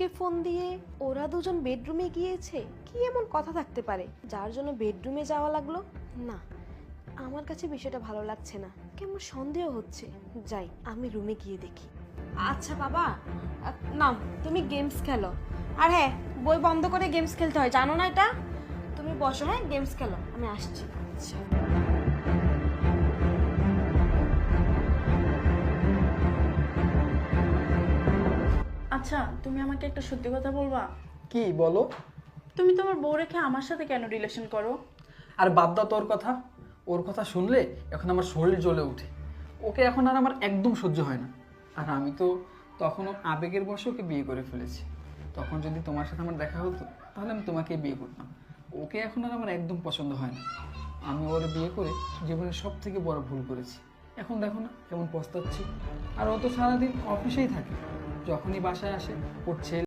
আবিরকে ফোন দিয়ে ওরা দুজন বেডরুমে গিয়েছে, কি এমন কথা থাকতে পারে যার জন্য বেডরুমে যাওয়া লাগলো? না, আমার কাছে বিষয়টা ভালো লাগছে না, কেমন সন্দেহ হচ্ছে। যাই, আমি রুমে গিয়ে দেখি। আচ্ছা বাবা, নাও তুমি গেমস খেলো। আর হ্যাঁ, বই বন্ধ করে গেমস খেলতে হয়, জানো না এটা? তুমি বসো, হ্যাঁ গেমস খেলো, আমি আসছি। আচ্ছা। আচ্ছা, তুমি আমাকে একটা সত্যি কথা বলবা? কি বলো? তুমি তোমার বউ রেখে আমার সাথে কেন রিলেশন করো? আর বাদ দাও তোর কথা। ওর কথা শুনলে এখন আমার শরীর জ্বলে ওঠে। ওকে এখন আর আমার একদম সহ্য হয় না। আর আমি তো তখনও আবেগের বশে ওকে বিয়ে করে ফেলেছি। তখন যদি তোমার সাথে আমার দেখা হতো তাহলে আমি তোমাকে বিয়ে করতাম। ওকে এখন আর আমার একদম পছন্দ হয় না। আমি ওর বিয়ে করে জীবনের সব থেকে বড় ভুল করেছি। এখন দেখো না কেমন পস্তাচ্ছি। আর ও তো সারাদিন অফিসেই থাকে, যখনই বাসায় আসে ওর ছেলে